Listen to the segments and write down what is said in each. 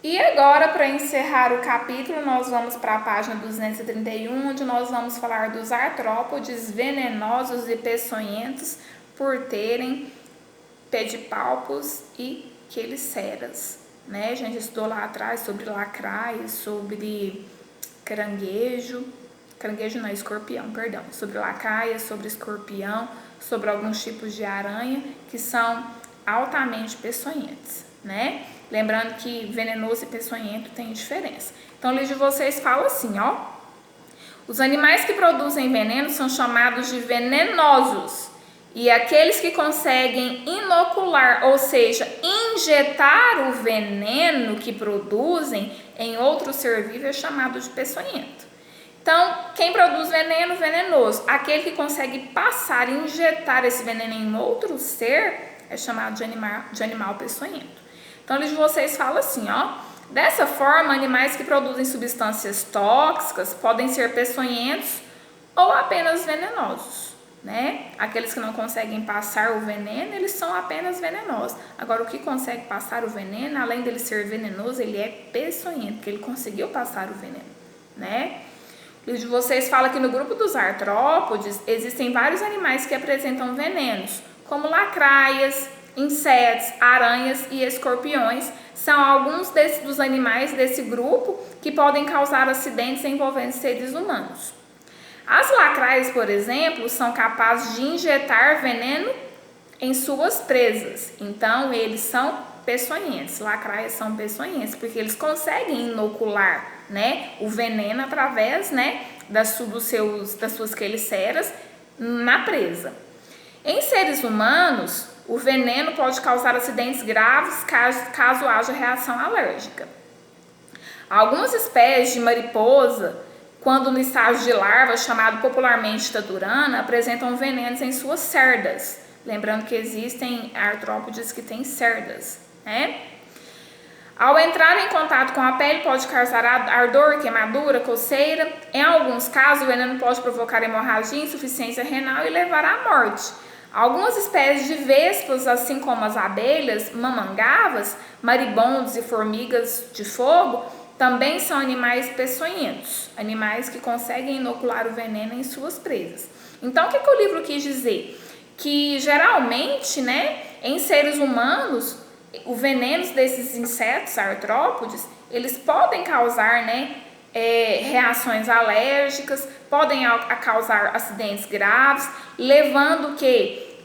E agora, para encerrar o capítulo, nós vamos para a página 231, onde nós vamos falar dos artrópodes venenosos e peçonhentos por terem pedipalpos e queliceras, né? A gente estudou lá atrás sobre lacraia, sobre caranguejo não, escorpião, perdão, sobre lacraia, sobre escorpião, sobre alguns tipos de aranha que são altamente peçonhentos, né? Lembrando que venenoso e peçonhento tem diferença. Então, o livro de vocês fala assim, ó: os animais que produzem veneno são chamados de venenosos, e aqueles que conseguem inocular, ou seja, injetar o veneno que produzem em outro ser vivo é chamado de peçonhento. Então, quem produz veneno, venenoso. Aquele que consegue passar e injetar esse veneno em outro ser é chamado de animal peçonhento. Então, eles de vocês falam assim, ó: dessa forma, animais que produzem substâncias tóxicas podem ser peçonhentos ou apenas venenosos, né? Aqueles que não conseguem passar o veneno, eles são apenas venenosos. Agora, o que consegue passar o veneno, além dele ser venenoso, ele é peçonhento, porque ele conseguiu passar o veneno, né? O livro de vocês fala que no grupo dos artrópodes existem vários animais que apresentam venenos, como lacraias, insetos, aranhas e escorpiões. São alguns dos animais desse grupo que podem causar acidentes envolvendo seres humanos. As lacraias, por exemplo, são capazes de injetar veneno em suas presas. Então, eles são peçonhentos. Lacraias são peçonhentos porque eles conseguem inocular, né, o veneno através, né, das suas queliceras na presa. Em seres humanos, o veneno pode causar acidentes graves caso haja reação alérgica. Algumas espécies de mariposa, quando no estágio de larva, chamado popularmente taturana, apresentam venenos em suas cerdas. Lembrando que existem artrópodes que têm cerdas, né? Ao entrar em contato com a pele, pode causar ardor, queimadura, coceira. Em alguns casos, o veneno pode provocar hemorragia, insuficiência renal e levar à morte. Algumas espécies de vespas, assim como as abelhas, mamangavas, maribondos e formigas de fogo, também são animais peçonhentos, animais que conseguem inocular o veneno em suas presas. Então, o que o livro quis dizer? Que geralmente, né, em seres humanos, o veneno desses insetos artrópodes, eles podem causar, né, reações alérgicas, podem causar acidentes graves, levando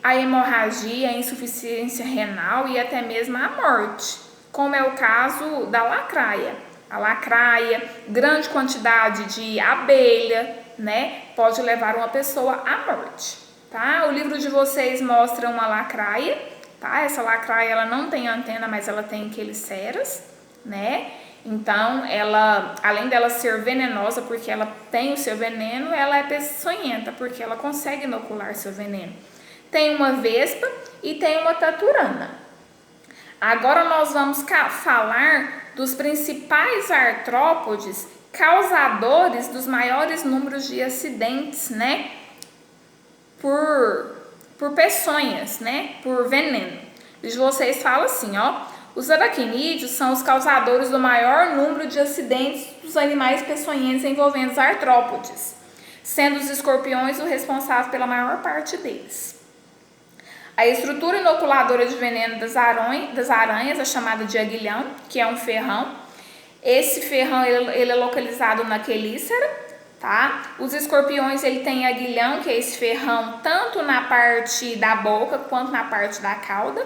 a hemorragia, a insuficiência renal e até mesmo a morte, como é o caso da lacraia. A lacraia, grande quantidade de abelha, né, pode levar uma pessoa à morte, tá? O livro de vocês mostra uma lacraia, tá? Essa lacraia, ela não tem antena, mas ela tem queliceras, né? Então, ela, além dela ser venenosa, porque ela tem o seu veneno, ela é peçonhenta, porque ela consegue inocular seu veneno. Tem uma vespa e tem uma taturana. Agora nós vamos falar dos principais artrópodes causadores dos maiores números de acidentes, né? Por peçonhas, né? Por veneno. E vocês falam assim, ó: os aracnídeos são os causadores do maior número de acidentes dos animais peçonhentos envolvendo os artrópodes, sendo os escorpiões o responsável pela maior parte deles. A estrutura inoculadora de veneno das aranhas é chamada de aguilhão, que é um ferrão. Esse ferrão ele é localizado na quelícera, tá? Os escorpiões ele tem aguilhão, que é esse ferrão, tanto na parte da boca quanto na parte da cauda.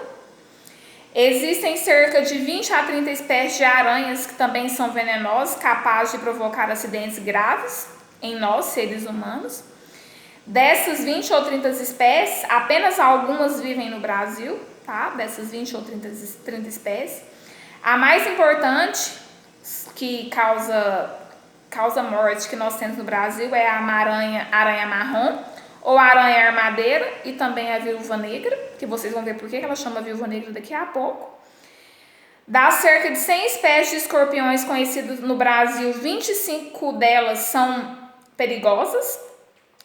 Existem cerca de 20 a 30 espécies de aranhas que também são venenosas, capazes de provocar acidentes graves em nós, seres humanos. Dessas 20 ou 30 espécies, apenas algumas vivem no Brasil, tá? Dessas 20 ou 30 espécies. A mais importante, que causa morte que nós temos no Brasil, é a aranha marrom, ou a aranha armadeira, e também a viúva negra, que vocês vão ver por que ela chama viúva negra daqui a pouco. Das cerca de 100 espécies de escorpiões conhecidas no Brasil, 25 delas são perigosas,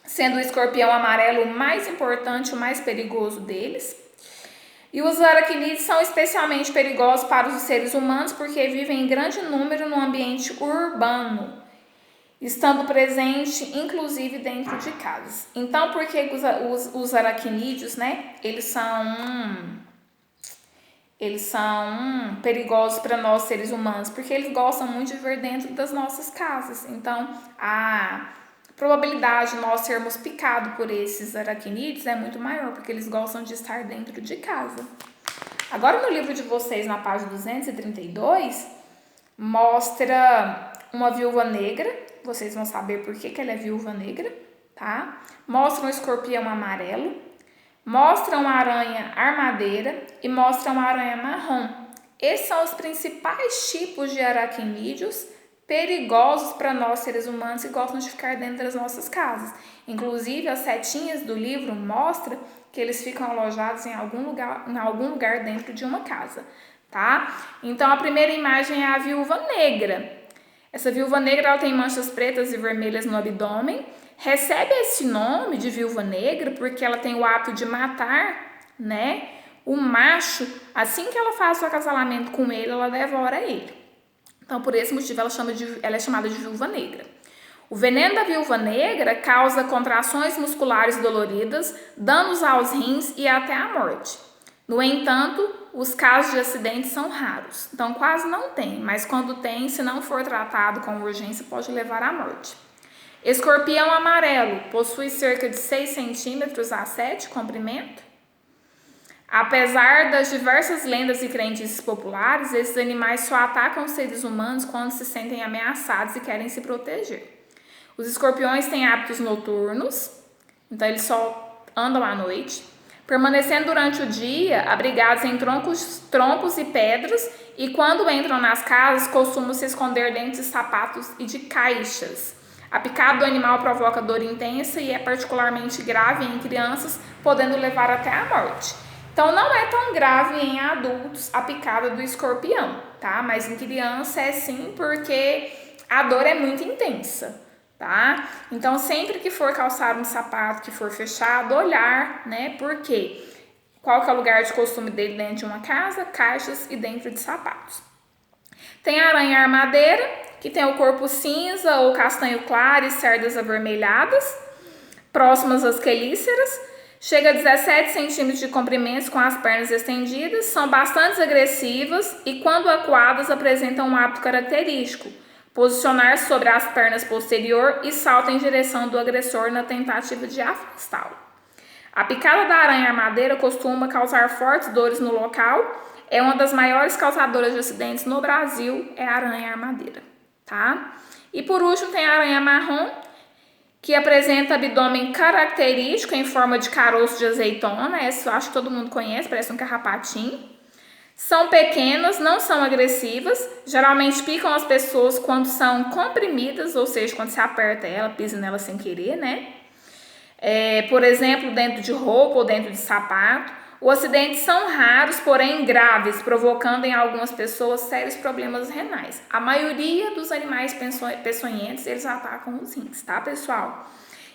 sendo o escorpião amarelo o mais importante, o mais perigoso deles. E os aracnídeos são especialmente perigosos para os seres humanos porque vivem em grande número no ambiente urbano, estando presente inclusive dentro de casas. Então, por que os aracnídeos, né, eles são perigosos para nós seres humanos? Porque eles gostam muito de ver dentro das nossas casas. Então, a probabilidade de nós sermos picados por esses aracnídeos é muito maior, porque eles gostam de estar dentro de casa. Agora, no livro de vocês, na página 232, mostra uma viúva negra. Vocês vão saber por que ela é viúva negra, tá? Mostra um escorpião amarelo, mostra uma aranha armadeira e mostra uma aranha marrom. Esses são os principais tipos de aracnídeos perigosos para nós seres humanos que gostam de ficar dentro das nossas casas. Inclusive, as setinhas do livro mostram que eles ficam alojados em algum lugar dentro de uma casa, tá? Então, a primeira imagem é a viúva negra. Essa viúva negra, ela tem manchas pretas e vermelhas no abdômen. Recebe esse nome de viúva negra porque ela tem o hábito de matar, né, o macho. Assim que ela faz o acasalamento com ele, ela devora ele. Então, por esse motivo, ela é chamada de viúva negra. O veneno da viúva negra causa contrações musculares doloridas, danos aos rins e até a morte. No entanto, os casos de acidentes são raros. Então, quase não tem, mas quando tem, se não for tratado com urgência, pode levar à morte. Escorpião amarelo possui cerca de 6 centímetros a 7 de comprimento. Apesar das diversas lendas e crendices populares, esses animais só atacam os seres humanos quando se sentem ameaçados e querem se proteger. Os escorpiões têm hábitos noturnos, então eles só andam à noite, permanecendo durante o dia abrigados em troncos e pedras, e quando entram nas casas costumam se esconder dentro de sapatos e de caixas. A picada do animal provoca dor intensa e é particularmente grave em crianças, podendo levar até a morte. Então, não é tão grave em adultos a picada do escorpião, tá? Mas em criança é sim, porque a dor é muito intensa, tá? Então, sempre que for calçar um sapato que for fechado, olhar, né? Porque qual que é o lugar de costume dele dentro de uma casa? Caixas e dentro de sapatos. Tem a aranha armadeira, que tem o corpo cinza ou castanho claro e cerdas avermelhadas, próximas às quelíceras. Chega a 17 centímetros de comprimento com as pernas estendidas, são bastante agressivas e, quando acuadas, apresentam um hábito característico: posicionar-se sobre as pernas posterior e salta em direção do agressor na tentativa de afastá-lo. A picada da aranha armadeira costuma causar fortes dores no local. É uma das maiores causadoras de acidentes no Brasil, é a aranha armadeira, tá? E por último tem a aranha marrom, que apresenta abdômen característico em forma de caroço de azeitona. Essa eu acho que todo mundo conhece, parece um carrapatinho. São pequenas, não são agressivas, geralmente picam as pessoas quando são comprimidas, ou seja, quando se aperta ela, pisa nela sem querer, né? Por exemplo, dentro de roupa ou dentro de sapato. Os acidentes são raros, porém graves, provocando em algumas pessoas sérios problemas renais. A maioria dos animais peçonhentos, eles atacam os rins, tá, pessoal?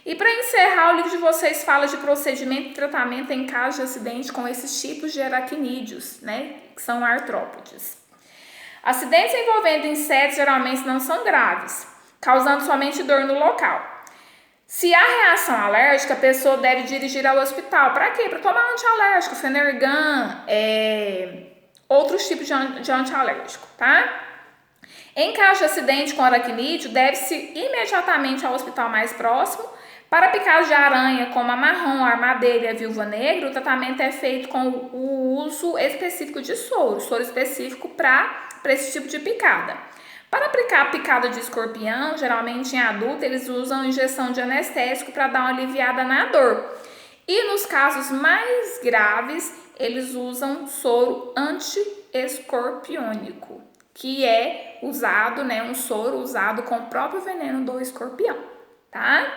E para encerrar, o livro de vocês fala de procedimento e tratamento em caso de acidente com esses tipos de aracnídeos, né, que são artrópodes. Acidentes envolvendo insetos geralmente não são graves, causando somente dor no local. Se há reação alérgica, a pessoa deve dirigir ao hospital. Para quê? Para tomar antialérgico, Fenergan, outros tipos de antialérgico, tá? Em caso de acidente com aracnídeo, deve-se imediatamente ao hospital mais próximo. Para picadas de aranha, como a marrom, a armadeira e a viúva negra, o tratamento é feito com o uso específico de soro específico para esse tipo de picada. Para aplicar a picada de escorpião, geralmente em adulto, eles usam injeção de anestésico para dar uma aliviada na dor. E nos casos mais graves, eles usam soro anti-escorpiônico, que é usado, né, um soro usado com o próprio veneno do escorpião, tá?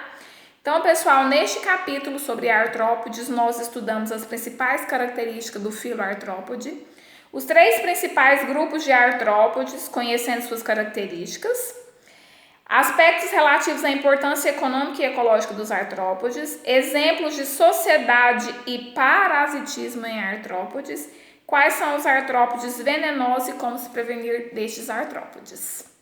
Então, pessoal, neste capítulo sobre artrópodes, nós estudamos as principais características do filo artrópode, os 3 principais grupos de artrópodes, conhecendo suas características, Aspectos relativos à importância econômica e ecológica dos artrópodes, exemplos de sociedade e parasitismo em artrópodes, quais são os artrópodes venenosos e como se prevenir destes artrópodes.